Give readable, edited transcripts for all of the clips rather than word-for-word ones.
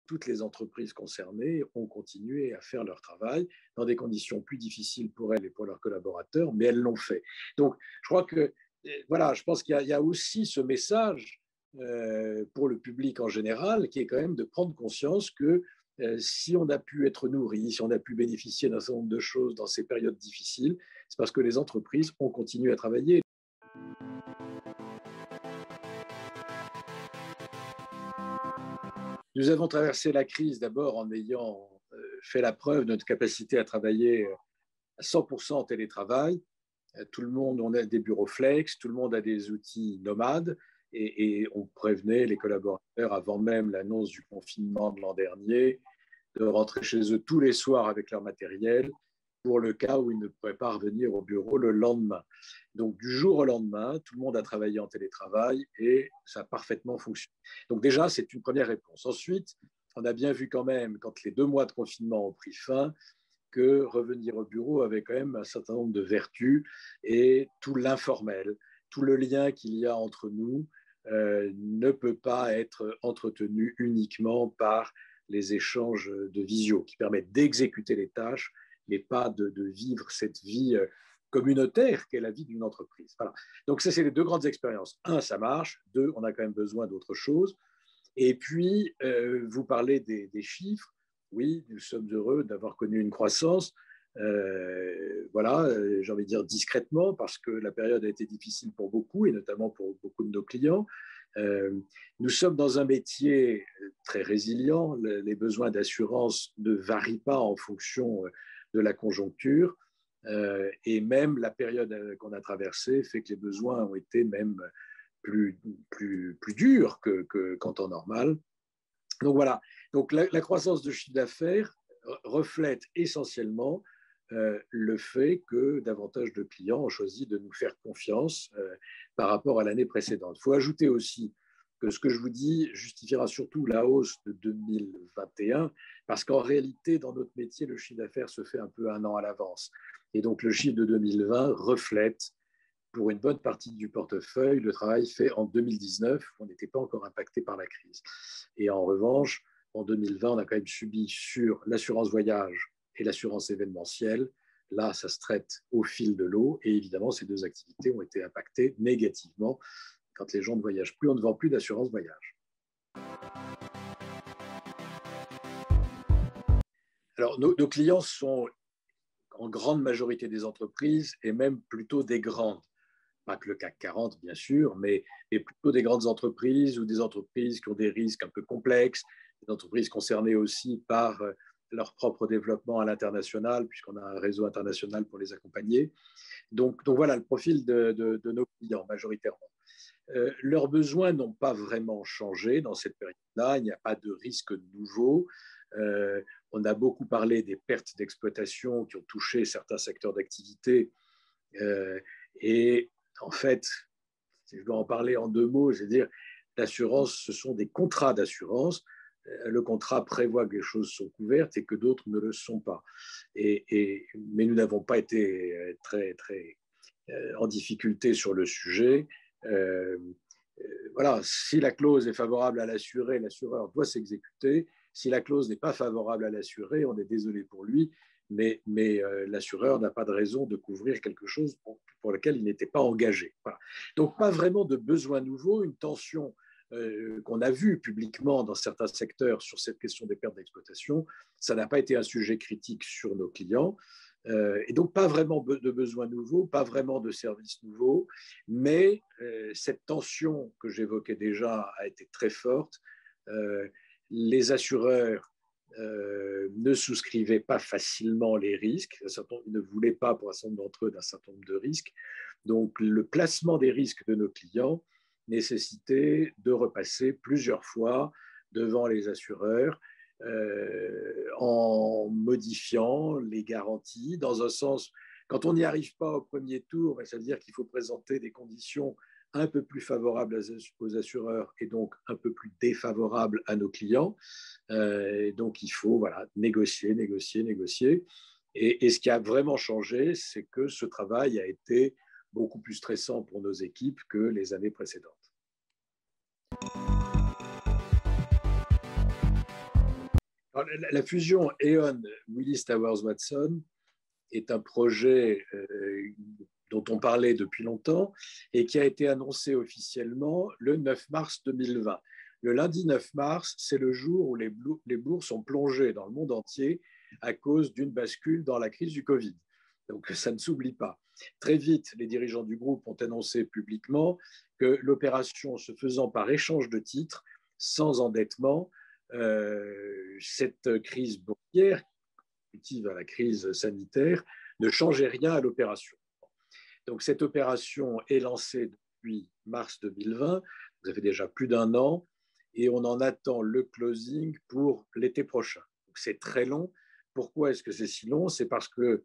toutes les entreprises concernées ont continué à faire leur travail dans des conditions plus difficiles pour elles et pour leurs collaborateurs, mais elles l'ont fait. Donc, je crois que, voilà, je pense qu'il y a aussi ce message pour le public en général, qui est quand même de prendre conscience que si on a pu être nourri, si on a pu bénéficier d'un certain nombre de choses dans ces périodes difficiles, c'est parce que les entreprises ont continué à travailler. Nous avons traversé la crise d'abord en ayant fait la preuve de notre capacité à travailler à 100% en télétravail. Tout le monde, on a des bureaux flex, tout le monde a des outils nomades et on prévenait les collaborateurs avant même l'annonce du confinement de l'an dernier de rentrer chez eux tous les soirs avec leur matériel pour le cas où ils ne pourraient pas revenir au bureau le lendemain. Donc, du jour au lendemain, tout le monde a travaillé en télétravail et ça a parfaitement fonctionné. Donc, déjà, c'est une première réponse. Ensuite, on a bien vu quand même, quand les 2 mois de confinement ont pris fin, que revenir au bureau avait quand même un certain nombre de vertus et tout l'informel, tout le lien qu'il y a entre nous ne peut pas être entretenu uniquement par les échanges de visio qui permettent d'exécuter les tâches, mais pas de vivre cette vie communautaire qu'est la vie d'une entreprise. Voilà. Donc ça, c'est les 2 grandes expériences. 1, ça marche. 2, on a quand même besoin d'autre chose. Et puis, vous parlez des chiffres. Oui, nous sommes heureux d'avoir connu une croissance. Voilà, j'ai envie de dire discrètement, parce que la période a été difficile pour beaucoup, et notamment pour beaucoup de nos clients. Nous sommes dans un métier très résilient. Les besoins d'assurance ne varient pas en fonction de la conjoncture. Et même la période qu'on a traversée fait que les besoins ont été même plus durs qu'en temps normal. Donc voilà, donc la croissance de chiffre d'affaires reflète essentiellement le fait que davantage de clients ont choisi de nous faire confiance par rapport à l'année précédente. Il faut ajouter aussi que ce que je vous dis justifiera surtout la hausse de 2021, parce qu'en réalité, dans notre métier, le chiffre d'affaires se fait un peu 1 an à l'avance. Et donc le chiffre de 2020 reflète pour une bonne partie du portefeuille le travail fait en 2019, où on n'était pas encore impacté par la crise. Et en revanche, en 2020, on a quand même subi sur l'assurance voyage et l'assurance événementielle. Là, ça se traite au fil de l'eau. Et évidemment, ces 2 activités ont été impactées négativement. Quand les gens ne voyagent plus, on ne vend plus d'assurance voyage. Alors, nos clients sont en grande majorité des entreprises et même plutôt des grandes. Pas que le CAC 40, bien sûr, mais plutôt des grandes entreprises ou des entreprises qui ont des risques un peu complexes, des entreprises concernées aussi par leur propre développement à l'international, puisqu'on a un réseau international pour les accompagner. Donc voilà le profil de nos clients majoritairement. Leurs besoins n'ont pas vraiment changé dans cette période-là, il n'y a pas de risque nouveau. On a beaucoup parlé des pertes d'exploitation qui ont touché certains secteurs d'activité et en fait, si je dois en parler en 2 mots, c'est-à-dire l'assurance, ce sont des contrats d'assurance. Le contrat prévoit que les choses sont couvertes et que d'autres ne le sont pas. Mais nous n'avons pas été très en difficulté sur le sujet. Voilà, si la clause est favorable à l'assuré, l'assureur doit s'exécuter. Si la clause n'est pas favorable à l'assuré, on est désolé pour lui, mais l'assureur n'a pas de raison de couvrir quelque chose pour lequel il n'était pas engagé. Voilà. Donc, pas vraiment de besoin nouveau, une tension qu'on a vue publiquement dans certains secteurs sur cette question des pertes d'exploitation. Ça n'a pas été un sujet critique sur nos clients. Et donc, pas vraiment de besoins nouveaux, pas vraiment de services nouveaux, mais cette tension que j'évoquais déjà a été très forte. Les assureurs ne souscrivaient pas facilement les risques, ils ne voulaient pas pour un certain nombre d'entre eux d'un certain nombre de risques. Donc, le placement des risques de nos clients nécessitait de repasser plusieurs fois devant les assureurs en modifiant les garanties dans un sens. Quand on n'y arrive pas au premier tour, ça veut dire qu'il faut présenter des conditions un peu plus favorables aux assureurs et donc un peu plus défavorables à nos clients. Donc il faut négocier. Et ce qui a vraiment changé, c'est que ce travail a été beaucoup plus stressant pour nos équipes que les années précédentes. Alors, la fusion E.ON-Willis Towers Watson est un projet dont on parlait depuis longtemps et qui a été annoncé officiellement le 9 mars 2020. Le lundi 9 mars, c'est le jour où les bourses ont plongé dans le monde entier à cause d'une bascule dans la crise du Covid. Donc ça ne s'oublie pas. Très vite, les dirigeants du groupe ont annoncé publiquement que l'opération se faisant par échange de titres, sans endettement, cette crise boursière, consécutive à la crise sanitaire, ne changeait rien à l'opération. Donc cette opération est lancée depuis mars 2020, ça fait déjà plus d'un an, et on en attend le closing pour l'été prochain. Donc c'est très long. Pourquoi est-ce que c'est si long? C'est parce que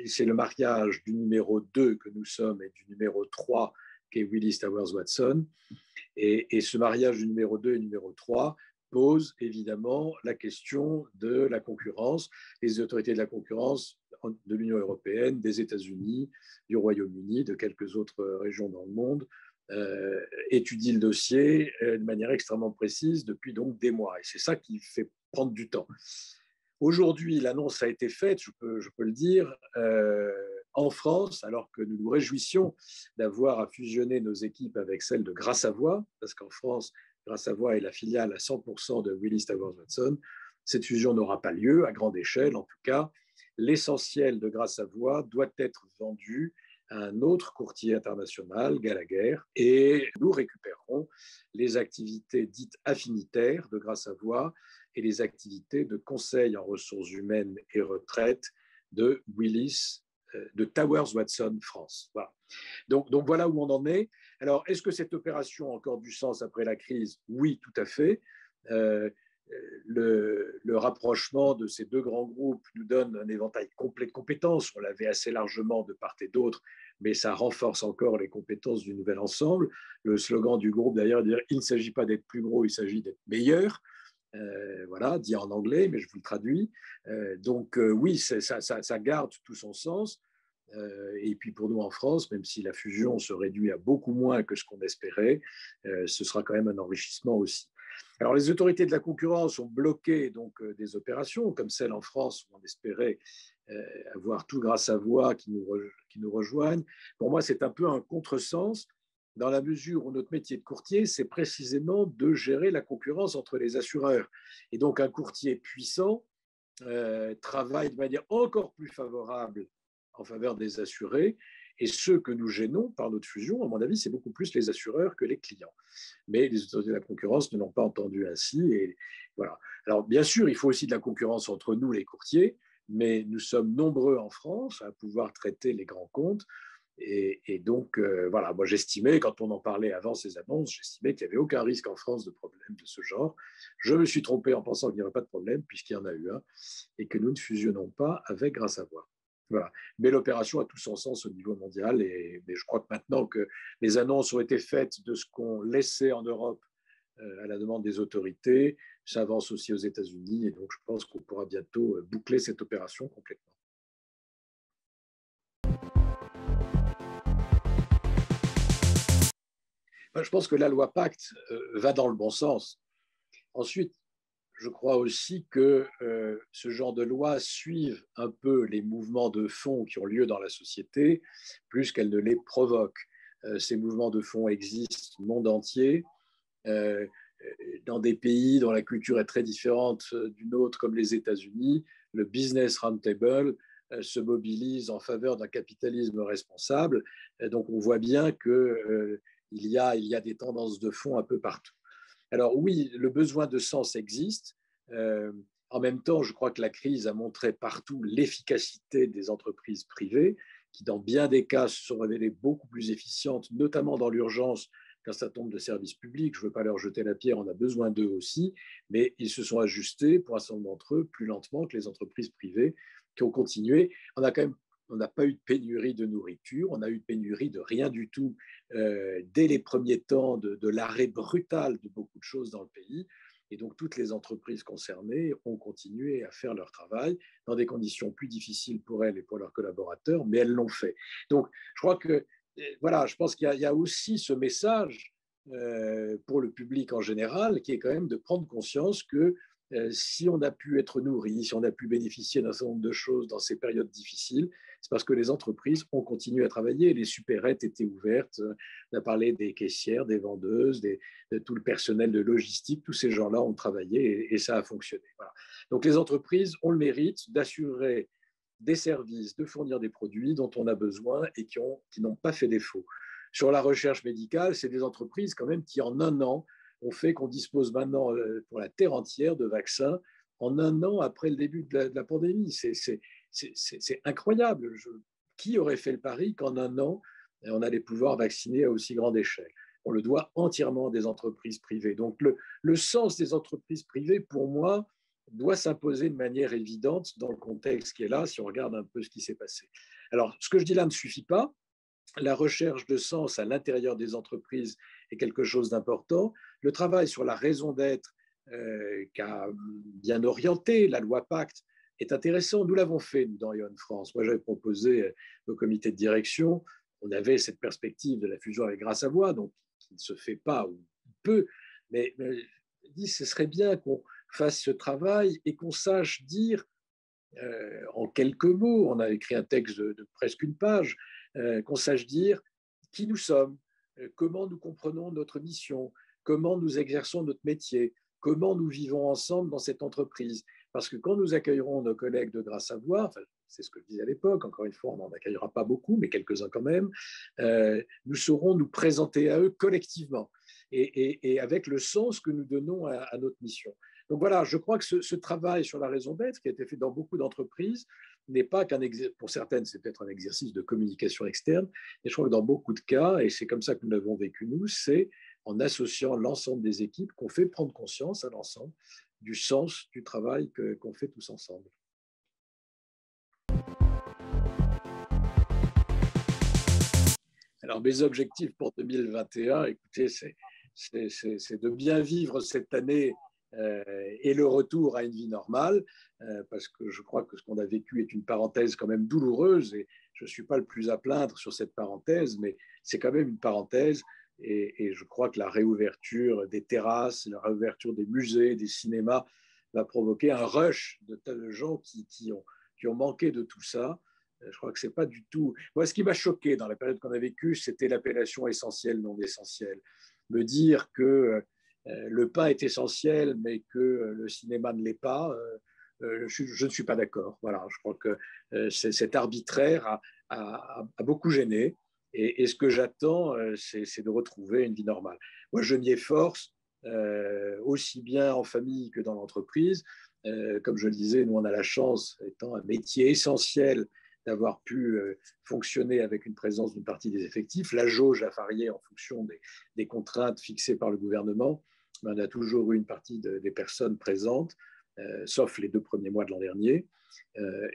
c'est le mariage du numéro 2 que nous sommes et du numéro 3 qui est Willis Towers Watson. Et ce mariage du numéro 2 et numéro 3 pose évidemment la question de la concurrence. Les autorités de la concurrence de l'Union européenne, des États-Unis, du Royaume-Uni, de quelques autres régions dans le monde, étudient le dossier de manière extrêmement précise depuis donc des mois. Et c'est ça qui fait prendre du temps. Aujourd'hui, l'annonce a été faite, je peux le dire, en France, alors que nous nous réjouissions d'avoir à fusionner nos équipes avec celles de Gras Savoye, parce qu'en France, Gras Savoye est la filiale à 100% de Willis Towers Watson. Cette fusion n'aura pas lieu, à grande échelle en tout cas. L'essentiel de Gras Savoye doit être vendu à un autre courtier international, Gallagher, et nous récupérerons les activités dites affinitaires de Gras Savoye et les activités de conseil en ressources humaines et retraite de Towers Watson France. Voilà. Donc voilà où on en est. Alors, est-ce que cette opération a encore du sens après la crise? Oui, tout à fait. Le rapprochement de ces deux grands groupes nous donne un éventail complet de compétences. On l'avait assez largement de part et d'autre, mais ça renforce encore les compétences du nouvel ensemble. Le slogan du groupe, d'ailleurs, est de dire « il ne s'agit pas d'être plus gros, il s'agit d'être meilleur ». Voilà, dit en anglais, mais je vous le traduis. Oui, ça garde tout son sens. Et puis pour nous en France, même si la fusion se réduit à beaucoup moins que ce qu'on espérait, ce sera quand même un enrichissement aussi. Alors les autorités de la concurrence ont bloqué donc des opérations comme celle en France où on espérait avoir tout Gras Savoye qui nous rejoignent. Pour moi, c'est un peu un contresens dans la mesure où notre métier de courtier, c'est précisément de gérer la concurrence entre les assureurs. Et donc, un courtier puissant travaille de manière encore plus favorable en faveur des assurés. Et ceux que nous gênons par notre fusion, à mon avis, c'est beaucoup plus les assureurs que les clients. Mais les autorités de la concurrence ne l'ont pas entendu ainsi. Et voilà. Alors, bien sûr, il faut aussi de la concurrence entre nous, les courtiers, mais nous sommes nombreux en France à pouvoir traiter les grands comptes. Et donc, voilà, moi j'estimais, quand on en parlait avant ces annonces, j'estimais qu'il n'y avait aucun risque en France de problème de ce genre. Je me suis trompé en pensant qu'il n'y aurait pas de problème, puisqu'il y en a eu un, et que nous ne fusionnons pas avec Gras Savoye. Voilà. Mais l'opération a tout son sens au niveau mondial, mais je crois que maintenant que les annonces ont été faites de ce qu'on laissait en Europe à la demande des autorités, ça avance aussi aux États-Unis, et donc je pense qu'on pourra bientôt boucler cette opération complètement. Je pense que la loi Pacte va dans le bon sens. Ensuite, je crois aussi que ce genre de loi suive un peu les mouvements de fond qui ont lieu dans la société, plus qu'elle ne les provoque. Ces mouvements de fond existent au monde entier, dans des pays dont la culture est très différente d'une autre, comme les États-Unis. Le Business Roundtable se mobilise en faveur d'un capitalisme responsable. Donc on voit bien que il y a des tendances de fond un peu partout. Alors oui, le besoin de sens existe. En même temps, je crois que la crise a montré partout l'efficacité des entreprises privées, qui dans bien des cas se sont révélées beaucoup plus efficientes, notamment dans l'urgence qu'un certain nombre de services publics. Je ne veux pas leur jeter la pierre, on a besoin d'eux aussi, mais ils se sont ajustés, pour un certain nombre d'entre eux, plus lentement que les entreprises privées qui ont continué. On n'a pas eu de pénurie de nourriture, on a eu de pénurie de rien du tout dès les premiers temps de l'arrêt brutal de beaucoup de choses dans le pays. Et donc, toutes les entreprises concernées ont continué à faire leur travail dans des conditions plus difficiles pour elles et pour leurs collaborateurs, mais elles l'ont fait. Donc, je crois que, voilà, je pense qu'il y a aussi ce message pour le public en général, qui est quand même de prendre conscience que si on a pu être nourri, si on a pu bénéficier d'un certain nombre de choses dans ces périodes difficiles, c'est parce que les entreprises ont continué à travailler. Les supérettes étaient ouvertes. On a parlé des caissières, des vendeuses, de tout le personnel de logistique. Tous ces gens-là ont travaillé et ça a fonctionné. Voilà. Donc les entreprises ont le mérite d'assurer des services, de fournir des produits dont on a besoin et qui n'ont pas fait défaut. Sur la recherche médicale, c'est des entreprises quand même qui, en un an, ont fait qu'on dispose maintenant pour la terre entière de vaccins en un an après le début de la pandémie. C'est incroyable. Qui aurait fait le pari qu'en un an, on allait pouvoir vacciner à aussi grande échelle? On le doit entièrement à des entreprises privées. Donc le sens des entreprises privées, pour moi, doit s'imposer de manière évidente dans le contexte qui est là, si on regarde un peu ce qui s'est passé. Alors, ce que je dis là ne suffit pas. La recherche de sens à l'intérieur des entreprises est quelque chose d'important. Le travail sur la raison d'être qu'a bien orienté la loi Pacte est intéressant. Nous l'avons fait nous, dans Ion France. Moi, j'avais proposé au comité de direction, on avait cette perspective de la fusion avec Grasse à Voix, donc qui ne se fait pas ou peu, mais je dis ce serait bien qu'on fasse ce travail et qu'on sache dire en quelques mots, on a écrit un texte de presque une page, qu'on sache dire qui nous sommes, comment nous comprenons notre mission, comment nous exerçons notre métier, comment nous vivons ensemble dans cette entreprise. Parce que quand nous accueillerons nos collègues de Grasse à Voix, enfin, c'est ce que je disais à l'époque, encore une fois, on n'en accueillera pas beaucoup, mais quelques-uns quand même, nous saurons nous présenter à eux collectivement et avec le sens que nous donnons à notre mission. Donc voilà, je crois que ce travail sur la raison d'être, qui a été fait dans beaucoup d'entreprises, n'est pas qu'un exercice, pour certaines, c'est peut-être un exercice de communication externe, et je crois que dans beaucoup de cas, et c'est comme ça que nous l'avons vécu nous, c'est en associant l'ensemble des équipes qu'on fait prendre conscience à l'ensemble du sens du travail qu'on fait tous ensemble. Alors, mes objectifs pour 2021, écoutez, c'est de bien vivre cette année et le retour à une vie normale, parce que je crois que ce qu'on a vécu est une parenthèse quand même douloureuse, et je ne suis pas le plus à plaindre sur cette parenthèse, mais c'est quand même une parenthèse, et je crois que la réouverture des terrasses, la réouverture des musées, des cinémas, va provoquer un rush de tas de gens qui ont manqué de tout ça. Je crois que c'est pas du tout. Moi, ce qui m'a choqué dans la période qu'on a vécue, c'était l'appellation essentielle, non essentielle. Me dire que le pain est essentiel, mais que le cinéma ne l'est pas, je ne suis pas d'accord. Voilà, je crois que cet arbitraire a beaucoup gêné. Et ce que j'attends, c'est de retrouver une vie normale. Moi, je m'y efforce, aussi bien en famille que dans l'entreprise. Comme je le disais, nous, on a la chance, étant un métier essentiel, d'avoir pu fonctionner avec une présence d'une partie des effectifs. La jauge a varié en fonction des contraintes fixées par le gouvernement, mais on a toujours eu une partie des personnes présentes, sauf les 2 premiers mois de l'an dernier.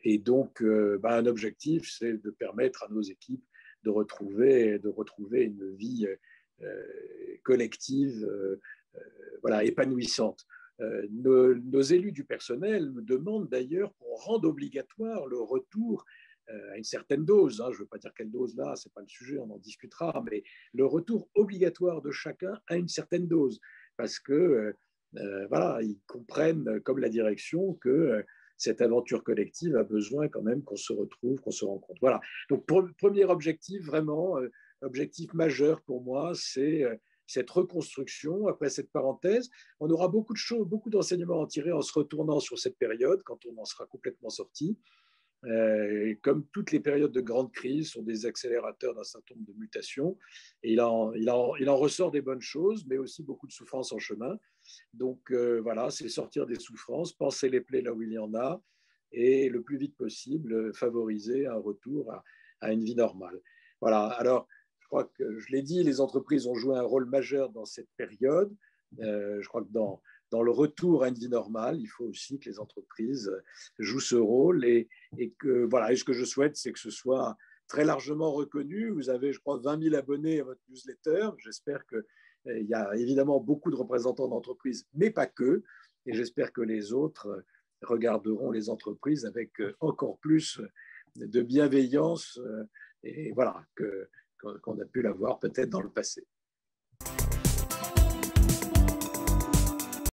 Et donc, un objectif, c'est de permettre à nos équipes de retrouver une vie collective voilà, épanouissante. Nos élus du personnel nous demandent d'ailleurs qu'on rende obligatoire le retour à une certaine dose. Je ne veux pas dire quelle dose là, ce n'est pas le sujet, on en discutera, mais le retour obligatoire de chacun à une certaine dose. Parce que voilà, ils comprennent, comme la direction, que cette aventure collective a besoin quand même qu'on se retrouve, qu'on se rencontre. Voilà. Donc, premier objectif, vraiment, objectif majeur pour moi, c'est cette reconstruction après cette parenthèse. On aura beaucoup de choses, beaucoup d'enseignements à en tirer en se retournant sur cette période quand on en sera complètement sorti. Comme toutes les périodes de grande crise sont des accélérateurs d'un certain nombre de mutations, et il en ressort des bonnes choses, mais aussi beaucoup de souffrances en chemin. Donc voilà, c'est sortir des souffrances, penser les plaies là où il y en a, et le plus vite possible favoriser un retour à une vie normale. Voilà, alors je crois que je l'ai dit, les entreprises ont joué un rôle majeur dans cette période. Je crois que dans le retour à une vie normale, il faut aussi que les entreprises jouent ce rôle, et que voilà, et ce que je souhaite, c'est que ce soit très largement reconnu. Vous avez, je crois, 20 000 abonnés à votre newsletter. J'espère qu'il y a évidemment beaucoup de représentants d'entreprises, mais pas que, et j'espère que les autres regarderont les entreprises avec encore plus de bienveillance, et voilà, qu'on a pu l'avoir peut-être dans le passé.